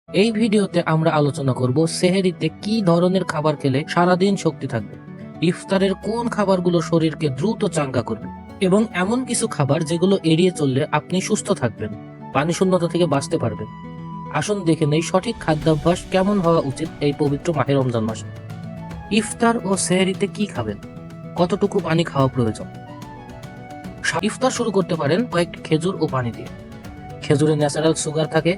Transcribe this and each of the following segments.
এই ভিডিওতে আমরা আলোচনা করব সেহরিতে কি ধরনের খাবার খেলে সারাদিন শক্তি থাকবে, ইফতারের কোন খাবারগুলো শরীরকে দ্রুত চাঙ্গা করবে এবং এমন কিছু খাবার যেগুলো এড়িয়ে চললে আপনি সুস্থ থাকবেন, পানি শূন্যতা থেকে বাঁচতে পারবেন। আসুন দেখে নেই সঠিক খাদ্যাভ্যাস কেমন হওয়া উচিত এই পবিত্র মাহে রমজান মাসে। ইফতার ও সেহরিতে কি খাবেন, কতটুকু পানি খাওয়া প্রয়োজন। ইফতার শুরু করতে পারেন কয়েকটি খেজুর ও পানি দিয়ে। খেজুরে ন্যাচারাল সুগার থাকে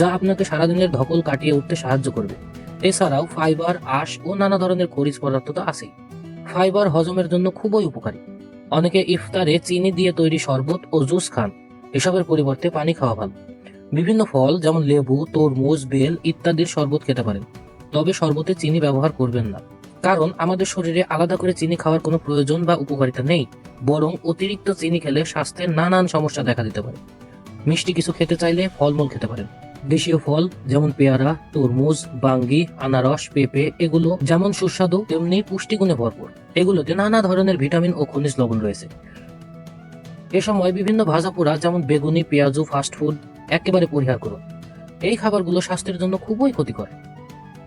যা আপনাকে সারাদিনের ধকল কাটিয়ে উঠতে সাহায্য করবে। এছাড়াও ফাইবার, আঁশ ও নানা ধরনের খনিজ পদার্থ তো আছেই। ফাইবার হজমের জন্য খুবই উপকারী। অনেকে ইফতারে চিনি দিয়ে তৈরি শরবত ও জুস খান, এসবের পরিবর্তে পানি খাওয়া ভালো। বিভিন্ন ফল যেমন লেবু, তরমুজ, বেল ইত্যাদির শরবত খেতে পারেন, তবে শরবতে চিনি ব্যবহার করবেন না, কারণ আমাদের শরীরে আলাদা করে চিনি খাওয়ার কোনো প্রয়োজন বা উপকারিতা নেই। বরং অতিরিক্ত চিনি খেলে স্বাস্থ্যের নানান সমস্যা দেখা দিতে পারে। মিষ্টি কিছু খেতে চাইলে ফলমূল খেতে পারেন। দেশীয় ফল যেমন পেয়ারা, তরমুজ, বাঙ্গি, আনারস, পেঁপে এগুলো যেমন সুস্বাদু তেমনি পুষ্টিগুণে ভরপুর। এগুলোতে নানা ধরনের ভিটামিন ও খনিজ লবণ রয়েছে। এ সময় বিভিন্ন ভাজা পোড়া যেমন বেগুনি, পেঁয়াজু, ফাস্টফুড একেবারে পরিহার করুন। এই খাবারগুলো স্বাস্থ্যের জন্য খুবই ক্ষতিকর।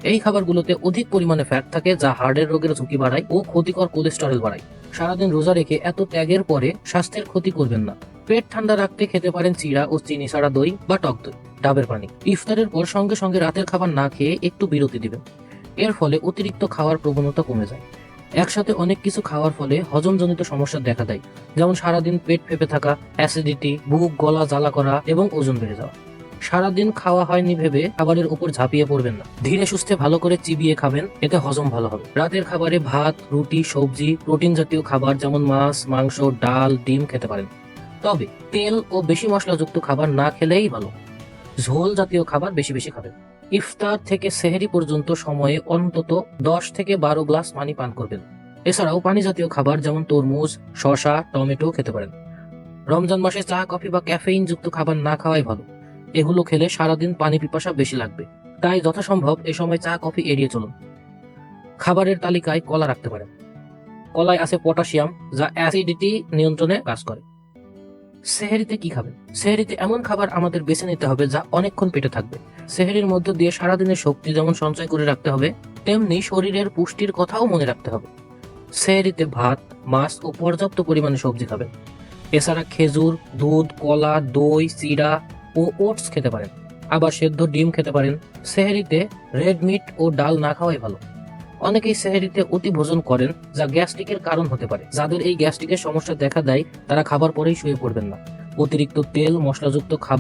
এই খাবারগুলোতে অধিক পরিমাণে ফ্যাট থাকে যা হার্টের রোগের ঝুঁকি বাড়ায় ও ক্ষতিকর কোলেস্টেরল বাড়ায়। সারাদিন রোজা রেখে এত ত্যাগের পরে স্বাস্থ্যের ক্ষতি করবেন না। পেট ঠান্ডা রাখতে খেতে পারেন চিড়া ও চিনি ছাড়া দই বা টক দই, ডাবের পানি। ইফতারের পর সঙ্গে সঙ্গে রাতের খাবার না খেয়ে একটু বিরতি দিবেন। এর ফলে অতিরিক্ত খাওয়ার প্রবণতা কমে যায়। একসাথে অনেক কিছু খাওয়ার ফলে হজমজনিত সমস্যা দেখা দেয়, যেমন সারাদিন পেট ফেপে থাকা, অ্যাসিডিটি, বুক গলা জ্বালা করা এবং ওজন বেড়ে যাওয়া। সারাদিন খাওয়া হয়নি ভেবে খাবারের উপর ঝাঁপিয়ে পড়বেন না। ধীরে সুস্থে ভালো করে চিবিয়ে খাবেন, এতে হজম ভালো হবে। রাতের খাবারে ভাত, রুটি, সবজি, প্রোটিন জাতীয় খাবার যেমন মাছ, মাংস, ডাল, ডিম খেতে পারেন। তবে তেল ও বেশি মশলাযুক্ত খাবার না খেলেই ভালো। ঝোল জাতীয় খাবার বেশি বেশি খাবেন। ইফতার থেকে সেহরি পর্যন্ত সময়ে অন্তত 10 থেকে 12 গ্লাস পানি পান করবেন। এছাড়াও পানি জাতীয় খাবার যেমন তরমুজ, শসা, টমেটো খেতে পারেন। রমজান মাসে চা, কফি বা ক্যাফেইন যুক্ত খাবার না খাওয়াই ভালো। এগুলো খেলে সারাদিন পানি পিপাসা বেশি লাগবে, তাই যথাসম্ভব এ সময় চা, কফি এড়িয়ে চলুন। খাবারের তালিকায় কলা রাখতে পারেন। কলায় আছে পটাশিয়াম যা অ্যাসিডিটি নিয়ন্ত্রণে কাজ করে। সেহরিতে কি খাবেন? সেহরিতে এমন খাবার আমাদের বেছে নিতে হবে যা অনেকক্ষণ পেটে থাকবে। সেহরির মধ্য দিয়ে সারাদিনের শক্তি যেমন সঞ্চয় করে রাখতে হবে, তেমনি শরীরের পুষ্টির কথাও মনে রাখতে হবে। সেহরিতে ভাত, মাছ ও পর্যাপ্ত পরিমাণে সবজি খাবেন। এছাড়া খেজুর, দুধ, কলা, দই, চিড়া ও ওটস খেতে পারেন। আবার সেদ্ধ ডিম খেতে পারেন। সেহরিতে রেড মিট ও ডাল না খাওয়াই ভালো। অনেকেই সেহরিতে অতি ভোজন করেন যা গ্যাস্ট্রিকের কারণ হতে পারে। যাদের এই গ্যাস্ট্রিকের সমস্যা দেখা দেয় তারা খাবার পরেই শুয়ে পড়বেন না। অতিরিক্ত তেল মশলাযুক্ত খাবার